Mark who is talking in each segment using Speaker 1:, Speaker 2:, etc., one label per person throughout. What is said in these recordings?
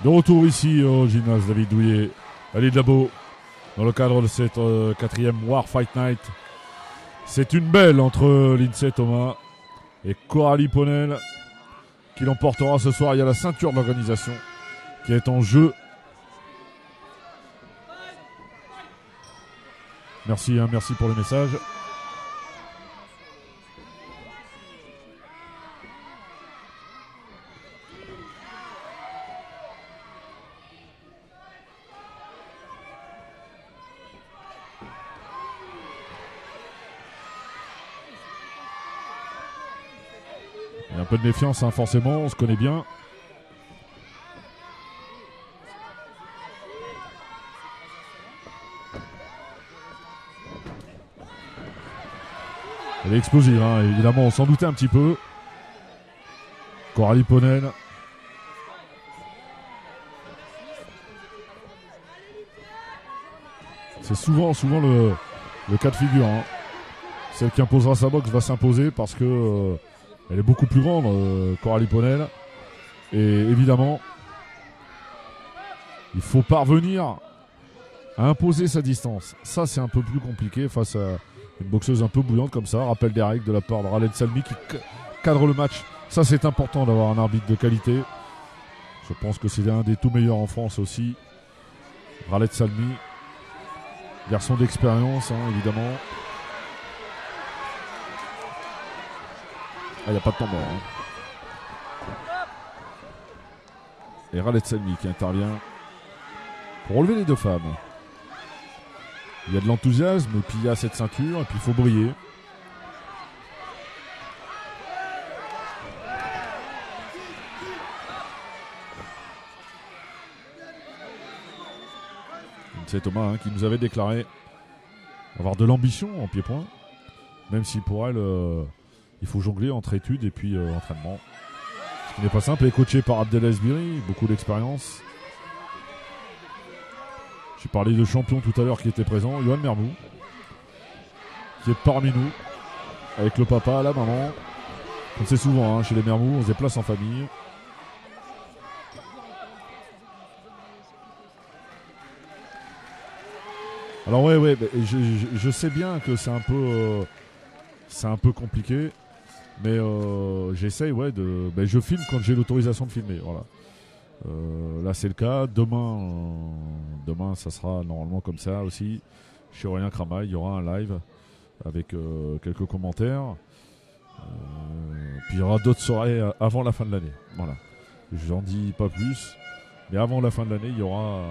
Speaker 1: De retour ici au gymnase David Douillet à l'île Dabo dans le cadre de cette quatrième War Fight Night. C'est une belle entre Lindsay Thomas et Coralie Ponel qui l'emportera ce soir. Il y a la ceinture de l'organisation qui est en jeu. Merci, merci pour le message. Il y a un peu de méfiance, hein, forcément, on se connaît bien. Elle est explosive, hein, évidemment, on s'en doutait un petit peu. Coralie Ponel. C'est souvent le cas de figure. Hein. Celle qui imposera sa boxe va s'imposer parce que elle est beaucoup plus grande, Coralie Ponel. Et évidemment, il faut parvenir à imposer sa distance. Ça, c'est un peu plus compliqué face à une boxeuse un peu bouillante comme ça. Rappel des règles de la part de Khaled Salmi qui cadre le match. Ça, c'est important d'avoir un arbitre de qualité. Je pense que c'est un des tout meilleurs en France aussi. Khaled Salmi, garçon d'expérience, hein, évidemment. Ah, il n'y a pas de temps mort. Hein. Et Khaled Salmi qui intervient pour relever les deux femmes. Il y a de l'enthousiasme, et puis il y a cette ceinture, et puis il faut briller. C'est Thomas hein, qui nous avait déclaré avoir de l'ambition en pied-point, même si pour elle, il faut jongler entre études et puis entraînement. Ce qui n'est pas simple. Elle est coachée par Abdelaziz Biri, beaucoup d'expérience. J'ai parlé de champion tout à l'heure qui était présent, Yohan Mermou, qui est parmi nous, avec le papa, la maman. Comme c'est souvent hein, chez les Mermou, on se déplace en famille. Alors ouais, je sais bien que c'est un peu compliqué, mais j'essaye je filme quand j'ai l'autorisation de filmer, voilà. Là c'est le cas. Demain ça sera normalement comme ça aussi. Chez Aurélien Kramail, il y aura un live avec quelques commentaires. Puis il y aura d'autres soirées avant la fin de l'année. Voilà. J'en dis pas plus, mais avant la fin de l'année, il y aura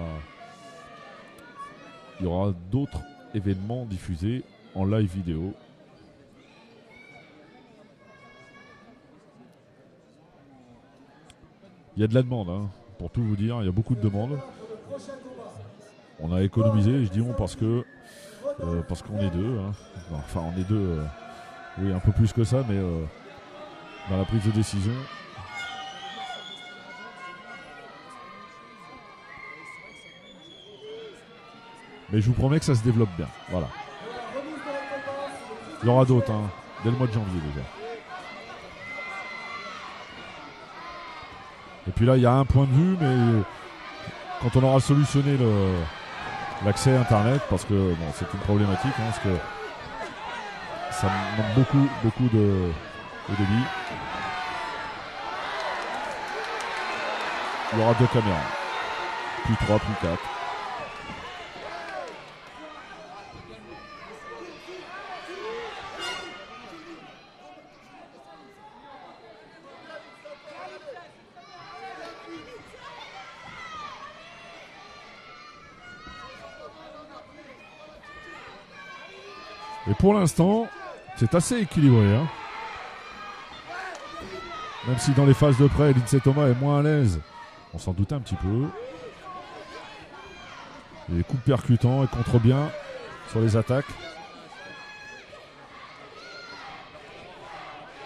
Speaker 1: d'autres événements diffusés en live vidéo. Il y a de la demande, hein, pour tout vous dire, il y a beaucoup de demandes. On a économisé, je dis on parce qu'on est deux. Hein. Enfin, on est deux, oui, un peu plus que ça, mais dans la prise de décision. Mais je vous promets que ça se développe bien. Voilà. Il y aura d'autres, hein, dès le mois de janvier déjà. Et puis là, il y a un point de vue, mais quand on aura solutionné l'accès Internet, parce que bon, c'est une problématique, hein, parce que ça manque beaucoup de débit. Il y aura 2 caméras. Puis 3, puis 4. Et pour l'instant, c'est assez équilibré. Hein. Même si dans les phases de près, Lindsay Thomas est moins à l'aise. On s'en doutait un petit peu. Les coups percutants, elle contre bien sur les attaques.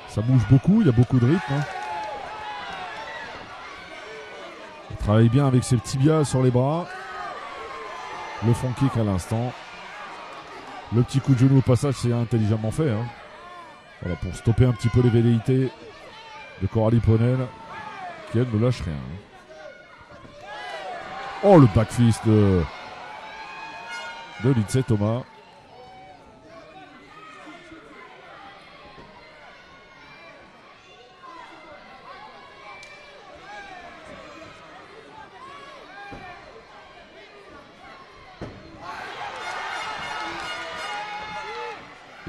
Speaker 1: Ça bouge beaucoup, il y a beaucoup de rythme. Hein. Elle travaille bien avec ses tibias sur les bras. Le front kick à l'instant. Le petit coup de genou au passage, c'est intelligemment fait. Hein. Voilà, pour stopper un petit peu les velléités de Coralie Ponel, qui elle ne lâche rien. Hein. Oh, le backfist de Lindsey Thomas.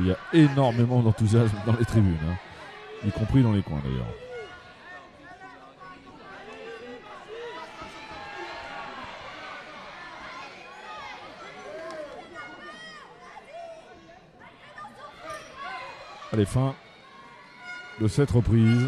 Speaker 1: Il y a énormément d'enthousiasme dans les tribunes, hein, y compris dans les coins d'ailleurs. Allez, fin de cette reprise.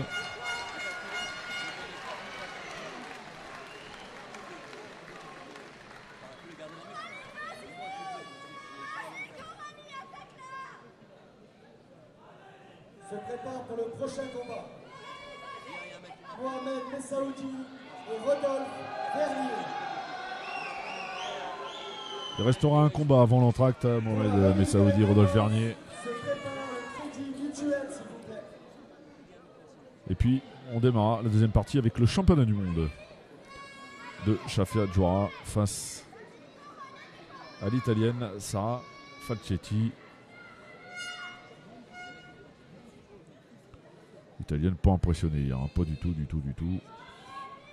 Speaker 2: Se prépare pour le prochain combat. Mohamed Messaoudi et Rodolphe Vernier.
Speaker 1: Il restera un combat avant l'entracte, Mohamed Messaoudi, Rodolphe Vernier.
Speaker 2: Se prépare le crédit mutuel, s'il vous plaît.
Speaker 1: Et puis, on démarre la deuxième partie avec le championnat du monde de Shafia Djoura face à l'italienne Sara Falcetti. L'italienne pas impressionnée hier, hein, pas du tout.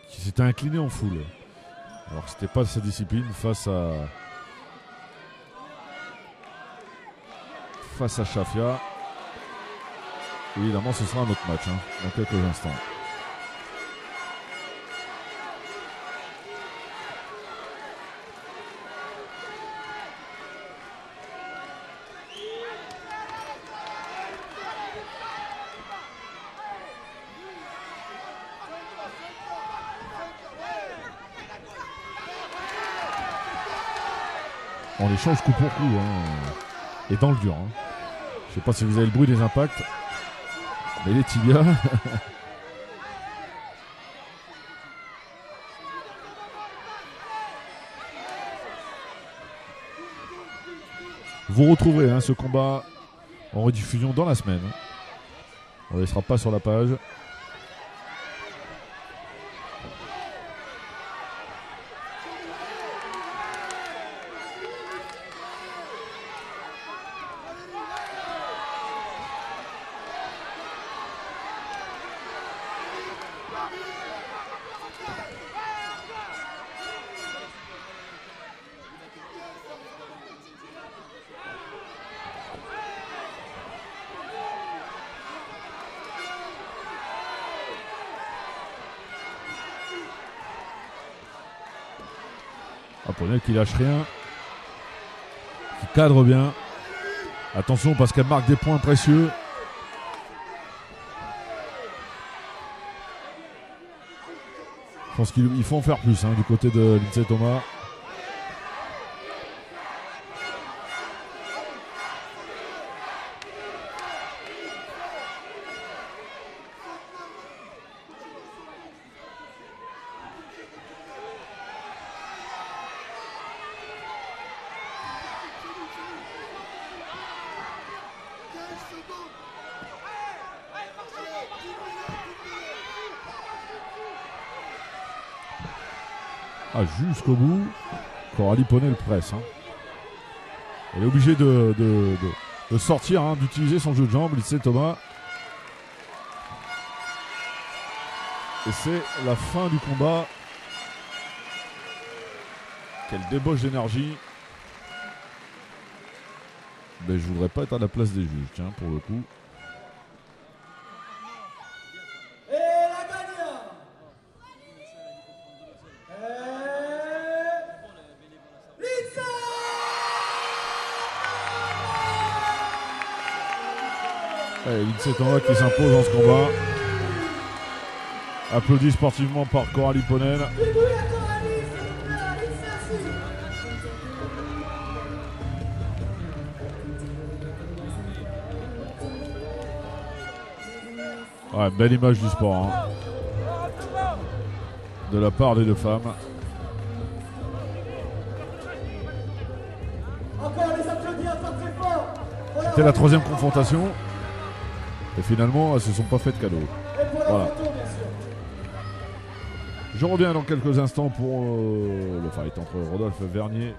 Speaker 1: Qui s'était inclinée en foule. Alors que c'était pas sa discipline face à Shafia. Évidemment, ce sera un autre match, hein, dans quelques instants. On échange coup pour coup, hein, et dans le dur. Hein. Je sais pas si vous avez le bruit des impacts, mais les tibias. Vous retrouverez, hein, ce combat en rediffusion dans la semaine. On ne laissera pas sur la page. Ponel qui lâche rien, qui cadre bien. Attention parce qu'elle marque des points précieux. Je pense qu'il faut en faire plus, hein, du côté de Lindsey Thomas. Ah, jusqu'au bout, Coralie Ponel presse. Hein. Elle est obligée de sortir, hein, d'utiliser son jeu de jambes, Lindsey Thomas. Et c'est la fin du combat. Quelle débauche d'énergie. Ben, je voudrais pas être à la place des juges, tiens, pour le coup. Lindsey Thomas qui s'impose dans ce combat. Applaudi sportivement par Coralie Ponel. Ouais, belle image du sport, hein, de la part des deux femmes. C'était la troisième confrontation. Et finalement, elles se sont pas faites cadeau. Voilà. Je reviens dans quelques instants pour le fight entre Rodolphe Vernier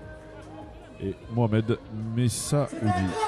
Speaker 1: et Mohamed Messaoudi.